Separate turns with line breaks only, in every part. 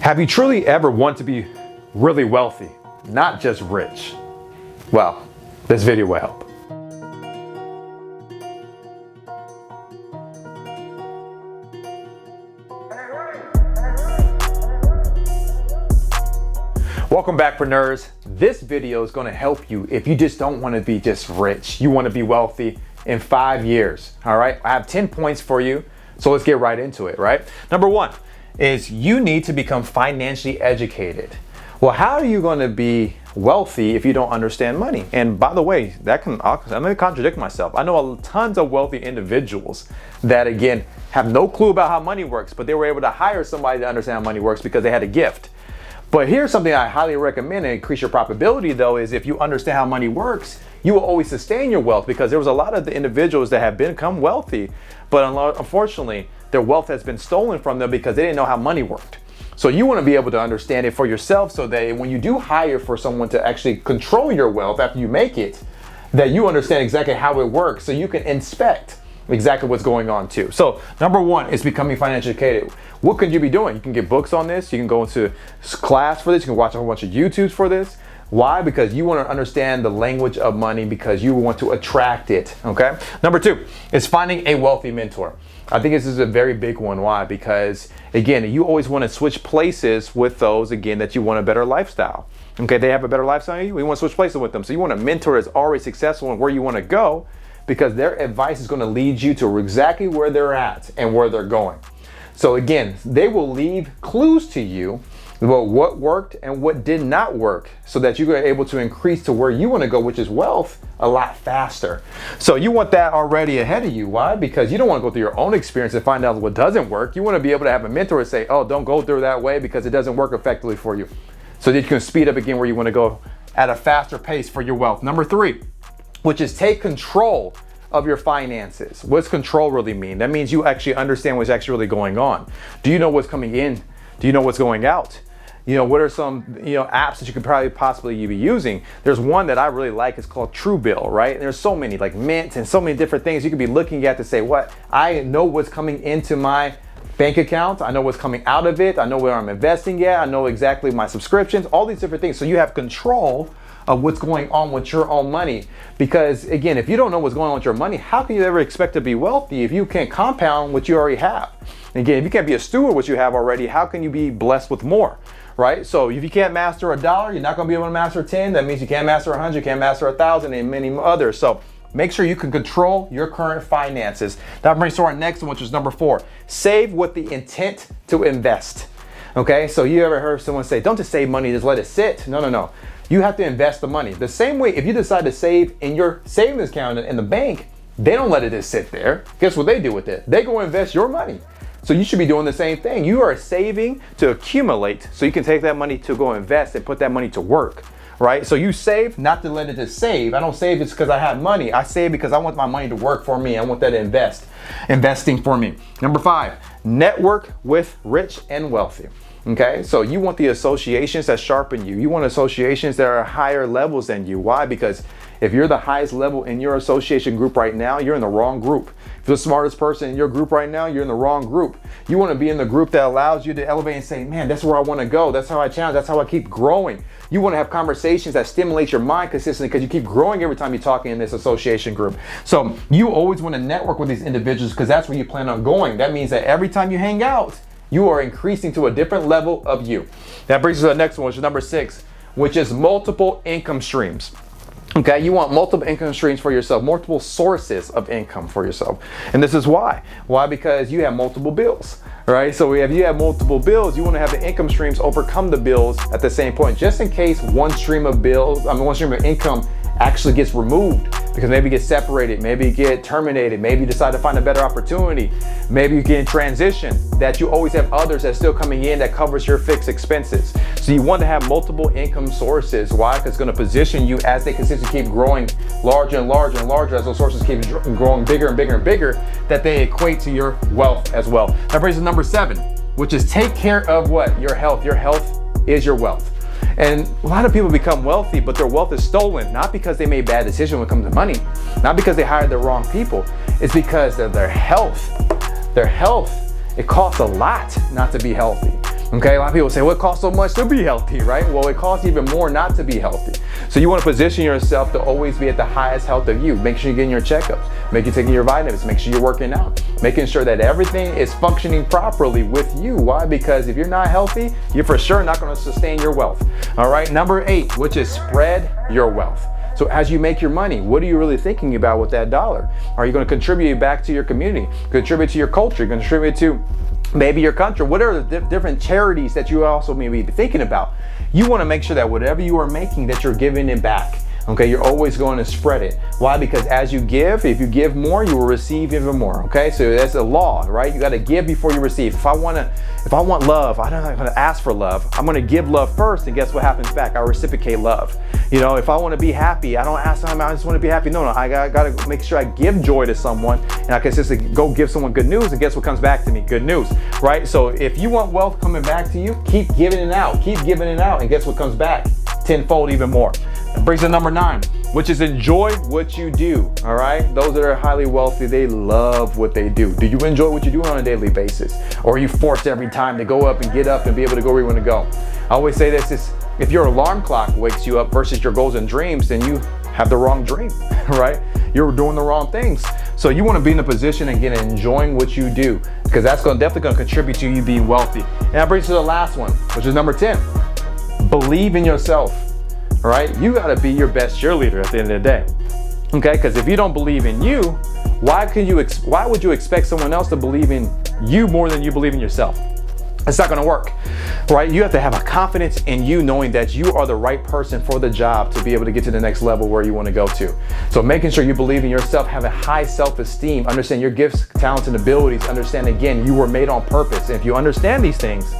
Have you truly ever wanted to be really wealthy, not just rich? Well, this video will help. Welcome back, Preneurs. This video is going to help you if you just don't want to be just rich. You want to be wealthy in 5 years. All right. I have 10 points for you. So let's get right into it, right? Number one is you need to become financially educated. Well, how are you going to be wealthy if you don't understand money? And by the way, I'm going to contradict myself. I know tons of wealthy individuals that, again, have no clue about how money works, but they were able to hire somebody to understand how money works because they had a gift. But here's something I highly recommend to increase your probability, though, is if you understand how money works, you will always sustain your wealth, because there was a lot of the individuals that have become wealthy, but unfortunately, their wealth has been stolen from them because they didn't know how money worked. So you want to be able to understand it for yourself so that when you do hire for someone to actually control your wealth after you make it, that you understand exactly how it works so you can inspect exactly what's going on too. So number one is becoming financially educated. What could you be doing? You can get books on this. You can go into class for this. You can watch a whole bunch of YouTubes for this. Why? Because you want to understand the language of money, because you want to attract it. Okay. Number two is finding a wealthy mentor. I think this is a very big one. Why? Because again, you always want to switch places with those, again, that you want a better lifestyle. Okay. They have a better lifestyle than you. We want to switch places with them. So you want a mentor that's already successful and where you want to go, because their advice is going to lead you to exactly where they're at and where they're going. So again, they will leave clues to you about what worked and what did not work, so that you're able to increase to where you want to go, which is wealth, a lot faster. So you want that already ahead of you. Why? Because you don't want to go through your own experience and find out what doesn't work. You want to be able to have a mentor say, oh, don't go through that way because it doesn't work effectively for you, so that you can speed up again where you want to go at a faster pace for your wealth. Number three, which is take control of your finances. What's control really mean? That means you actually understand what's actually really going on. Do you know what's coming in? Do you know what's going out? You know, what are some, apps that you could probably possibly be using? There's one that I really like. It's called Truebill, right? And there's so many, like Mint and so many different things you could be looking at to say, what? I know what's coming into my bank account. I know what's coming out of it. I know where I'm investing at. I know exactly my subscriptions, all these different things. So you have control of what's going on with your own money. Because again, if you don't know what's going on with your money, how can you ever expect to be wealthy if you can't compound what you already have? Again, if you can't be a steward of what you have already, how can you be blessed with more, right? So if you can't master $1, you're not gonna be able to master 10. That means you can't master 100, you can't master 1,000, and many others. So make sure you can control your current finances. That brings to our next one, which is number four. Save with the intent to invest. Okay, so you ever heard someone say, don't just save money, just let it sit? No. You have to invest the money. The same way, if you decide to save in your savings account in the bank, they don't let it just sit there. Guess what they do with it? They go invest your money. So you should be doing the same thing. You are saving to accumulate so you can take that money to go invest and put that money to work, right? So you save not to let it just save. I don't save just because I have money. I save because I want my money to work for me. I want that to investing for me. Number five, network with rich and wealthy. Okay, so you want the associations that sharpen you. You want associations that are higher levels than you. Why? Because if you're the highest level in your association group right now, you're in the wrong group. If you're the smartest person in your group right now, you're in the wrong group. You want to be in the group that allows you to elevate and say, man, that's where I want to go. That's how I challenge. That's how I keep growing. You want to have conversations that stimulate your mind consistently, because you keep growing every time you're talking in this association group. So you always want to network with these individuals, because that's where you plan on going. That means that every time you hang out, you are increasing to a different level of you. That brings us to the next one, which is number six, which is multiple income streams. Okay, you want multiple income streams for yourself, multiple sources of income for yourself. And this is why. Why? Because you have multiple bills, right? So if you have multiple bills, you want to have the income streams overcome the bills at the same point, just in case one stream of income actually gets removed, because maybe you get separated, maybe you get terminated, maybe you decide to find a better opportunity, maybe you get in transition, that you always have others that's still coming in that covers your fixed expenses. So you want to have multiple income sources. Why? Because it's going to position you as they consistently keep growing larger and larger and larger, as those sources keep growing bigger and bigger and bigger, that they equate to your wealth as well. That brings us to number seven, which is take care of what? Your health. Your health is your wealth. And a lot of people become wealthy, but their wealth is stolen, not because they made bad decisions when it comes to money, not because they hired the wrong people. It's because of their health. Their health, it costs a lot not to be healthy. Okay, a lot of people say, well, it costs so much to be healthy, right? Well, it costs even more not to be healthy. So you want to position yourself to always be at the highest health of you. Make sure you're getting your checkups, make sure you're taking your vitamins, make sure you're working out, making sure that everything is functioning properly with you. Why? Because if you're not healthy, you're for sure not going to sustain your wealth. All right, number 8, which is spread your wealth. So as you make your money, what are you really thinking about with that dollar? Are you going to contribute back to your community, contribute to your culture, contribute to maybe your country? What are the different charities that you also may be thinking about? You want to make sure that whatever you are making, that you're giving it back. Okay, you're always going to spread it. Why? Because as you give, if you give more, you will receive even more. Okay, so that's a law, right? You got to give before you receive. If I want love, I'm not going to ask for love. I'm going to give love first, and guess what happens back? I reciprocate love. You know, if I want to be happy, I don't ask them, I just want to be happy. No, I got to make sure I give joy to someone, and I can just go give someone good news, and guess what comes back to me? Good news, right? So if you want wealth coming back to you, keep giving it out, and guess what comes back? Tenfold even more. That brings us to number 9, which is enjoy what you do. All right, those that are highly wealthy, they love what they do. Do you enjoy what you do on a daily basis, or are you forced every time to go up and get up and be able to go where you want to go? I always say this is, if your alarm clock wakes you up versus your goals and dreams, then you have the wrong dream, right? You're doing the wrong things. So you want to be in a position again enjoying what you do, because that's definitely going to contribute to you being wealthy. And that brings us to the last one, which is number 10. Believe in yourself. All right, you got to be your best cheerleader at the end of the day. Okay, because if you don't believe in you, why would you expect someone else to believe in you more than you believe in yourself? It's not going to work, right? You have to have a confidence in you, knowing that you are the right person for the job to be able to get to the next level where you want to go to. So making sure you believe in yourself, have a high self-esteem, understand your gifts, talents, and abilities, understand again, you were made on purpose. And if you understand these things,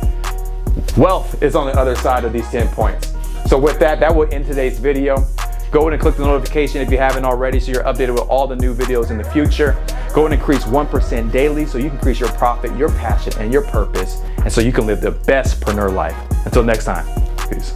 wealth is on the other side of these 10 points. So with that, that will end today's video. Go ahead and click the notification if you haven't already, so you're updated with all the new videos in the future. Go ahead and increase 1% daily so you can increase your profit, your passion, and your purpose, and so you can live the best Preneur life. Until next time, peace.